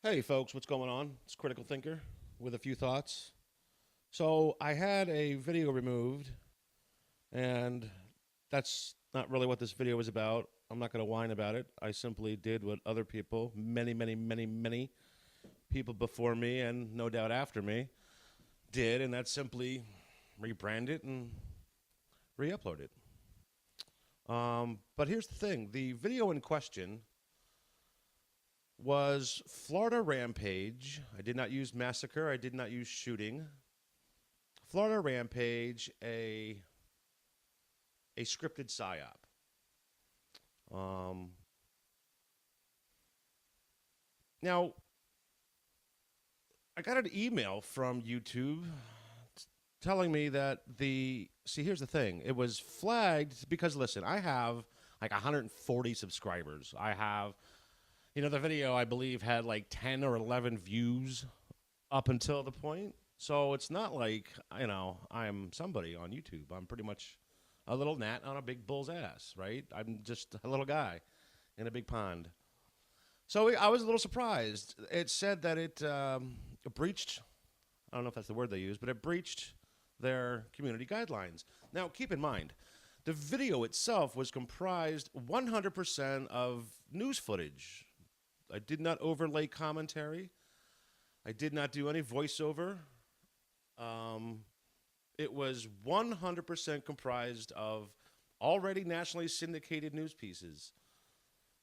Hey folks, what's going on? It's Critical Thinker with a few thoughts. So I had a video removed, and that's not really what this video is about. I'm not going to whine about it. I simply did what other people, many people before me, and no doubt after me, did, and that's simply rebrand it and re-upload it. But here's the thing: the video in question was Florida Rampage. I did not use massacre. I did not use shooting. Florida Rampage, a scripted psyop. Um, Now, I got an email from YouTube telling me that here's the thing. It was flagged because, listen, I have like 140 subscribers. I have, the video I believe had like 10 or 11 views up until the point. So it's not like, I'm somebody on YouTube. I'm pretty much a little gnat on a big bull's ass, right? I'm just a little guy in a big pond. So I was a little surprised. It said that it breached, I don't know if that's the word they use, but it breached their community guidelines. Now, keep in mind, the video itself was comprised 100% of news footage. I did not overlay commentary. I did not do any voiceover. It was 100% comprised of already nationally syndicated news pieces.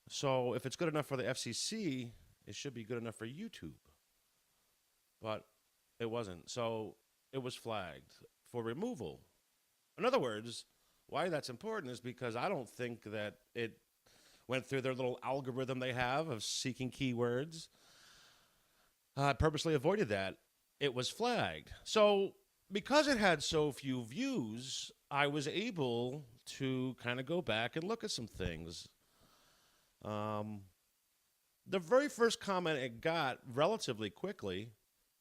So if it's good enough for the FCC, it should be good enough for YouTube. But it wasn't. So it was flagged for removal. In other words, why that's important is because I don't think that it went through their little algorithm they have of seeking keywords. I purposely avoided that. It was flagged. So because it had so few views, I was able to kind of go back and look at some things. The very first comment it got relatively quickly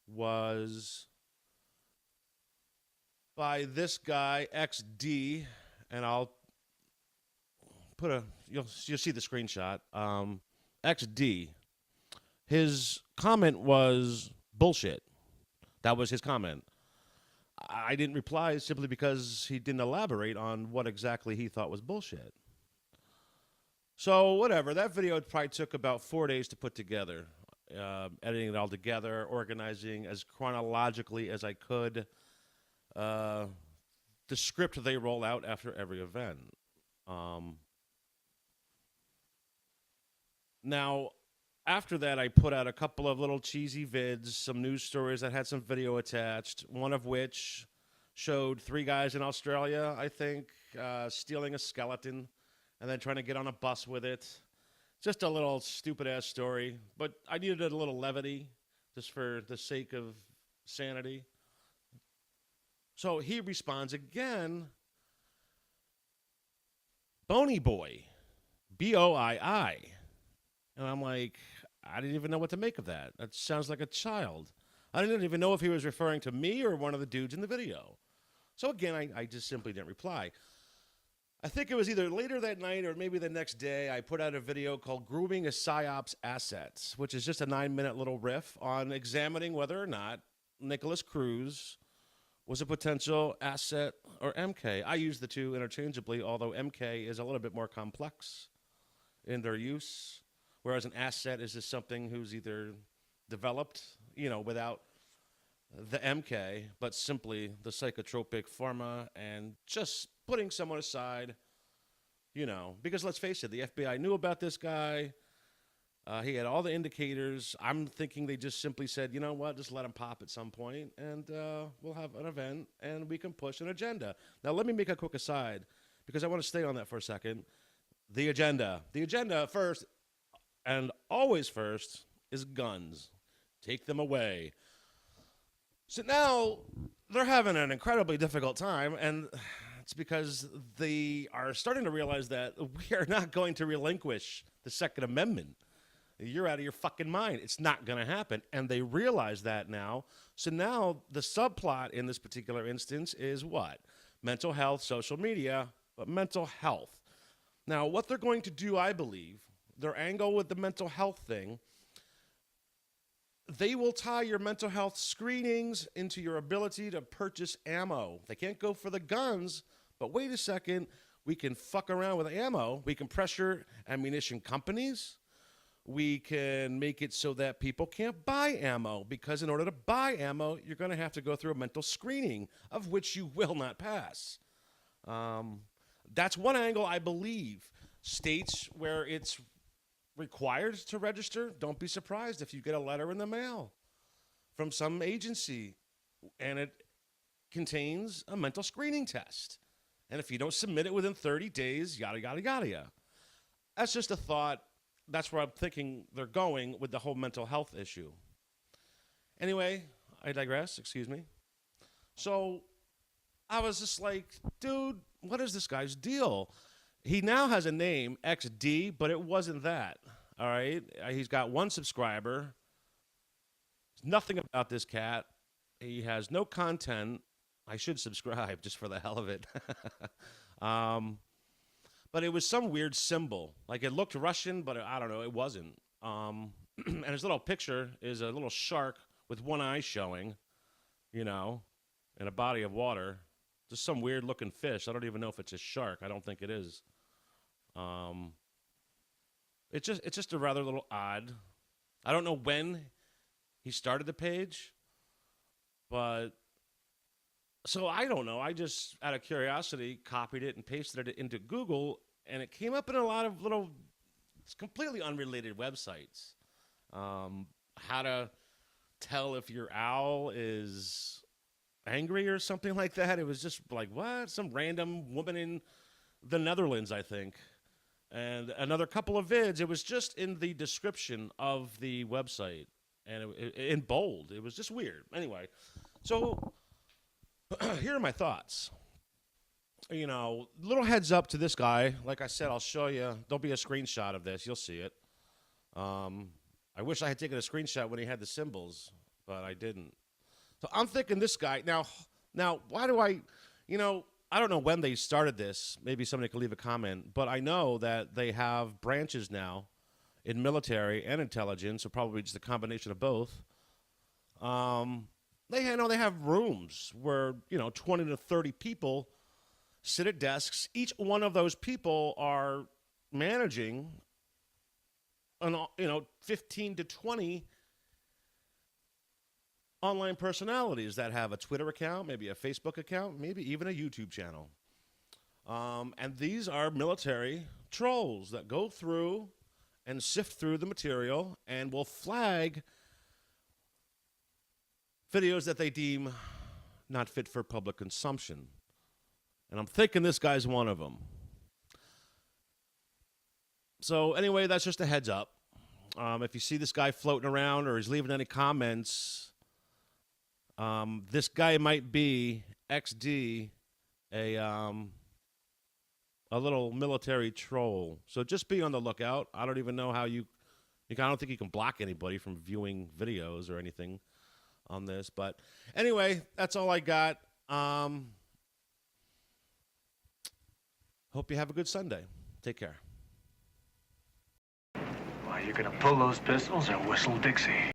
was by this guy, XD, and I'll put you'll see the screenshot. XD, his comment was bullshit. That was his comment. I didn't reply simply because he didn't elaborate on what exactly he thought was bullshit. So whatever, that video probably took about 4 days to put together, editing it all together, organizing as chronologically as I could the script they roll out after every event. Now, after that, I put out a couple of little cheesy vids, some news stories that had some video attached, one of which showed 3 guys in Australia, I think, stealing a skeleton and then trying to get on a bus with it. Just a little stupid-ass story, but I needed a little levity just for the sake of sanity. So he responds again, Bony Boy, B-O-I-I. And I'm like, I didn't even know what to make of that. That sounds like a child. I didn't even know if he was referring to me or one of the dudes in the video. So again, I just simply didn't reply. I think it was either later that night or maybe the next day, I put out a video called Grooming a PsyOps Assets, which is just a 9-minute little riff on examining whether or not Nicholas Cruz was a potential asset or MK. I use the two interchangeably, although MK is a little bit more complex in their use, whereas an asset is just something who's either developed, without the MK, but simply the psychotropic pharma and just putting someone aside, because let's face it, the FBI knew about this guy. He had all the indicators. I'm thinking they just simply said, you know what, just let him pop at some point, and we'll have an event, and we can push an agenda. Now, let me make a quick aside, because I want to stay on that for a second. The agenda. The agenda first, and always first, is guns. Take them away. So now they're having an incredibly difficult time, and it's because they are starting to realize that we are not going to relinquish the Second Amendment. You're out of your fucking mind. It's not going to happen, and they realize that now. So now the subplot in this particular instance is what? Mental health, social media, but mental health. Now, what they're going to do, I believe, their angle with the mental health thing they will tie your mental health screenings into your ability to purchase ammo. They can't go for the guns, but wait a second, we can fuck around with ammo. We can pressure ammunition companies. We can make it so that people can't buy ammo, because in order to buy ammo, you're going to have to go through a mental screening, of which you will not pass. That's one angle, I believe. States where it's required to register, don't be surprised if you get a letter in the mail from some agency and it contains a mental screening test. And if you don't submit it within 30 days, yada, yada, yada. That's just a thought. That's where I'm thinking they're going with the whole mental health issue. Anyway, I digress, excuse me. So I was just like, dude, what is this guy's deal? He now has a name, XD, but it wasn't that, all right? He's got one subscriber. Nothing about this cat. He has no content. I should subscribe just for the hell of it. But it was some weird symbol. Like, it looked Russian, but I don't know, it wasn't. And his little picture is a little shark with one eye showing, you know, in a body of water. Just some weird-looking fish. I don't even know if it's a shark. I don't think it is. It's just a rather little odd. I don't know when he started the page, but so I don't know. I just, out of curiosity, copied it and pasted it into Google, and it came up in a lot of little, it's completely unrelated websites. How to tell if your owl is angry or something like that. It was just like, what? Some random woman in the Netherlands, I think. And another couple of vids. It was just in the description of the website, and in bold. It was just weird. Anyway, so here are my thoughts. You know, little heads up to this guy. Like I said, I'll show you. There'll be a screenshot of this. You'll see it. I wish I had taken a screenshot when he had the symbols, but I didn't. So I'm thinking this guy. Now, why do I, I don't know when they started this. Maybe somebody could leave a comment. But I know that they have branches now in military and intelligence, or probably just a combination of both. They have rooms where, 20 to 30 people sit at desks. Each one of those people are managing, 15 to 20 online personalities that have a Twitter account, maybe a Facebook account, maybe even a YouTube channel. And these are military trolls that go through and sift through the material and will flag videos that they deem not fit for public consumption. And I'm thinking this guy's one of them. So anyway, that's just a heads up. If you see this guy floating around or he's leaving any comments, this guy might be XD, a little military troll. So just be on the lookout. I don't even know how I don't think you can block anybody from viewing videos or anything on this. But anyway, that's all I got. Hope you have a good Sunday. Take care. Well, you're gonna pull those pistols or whistle Dixie.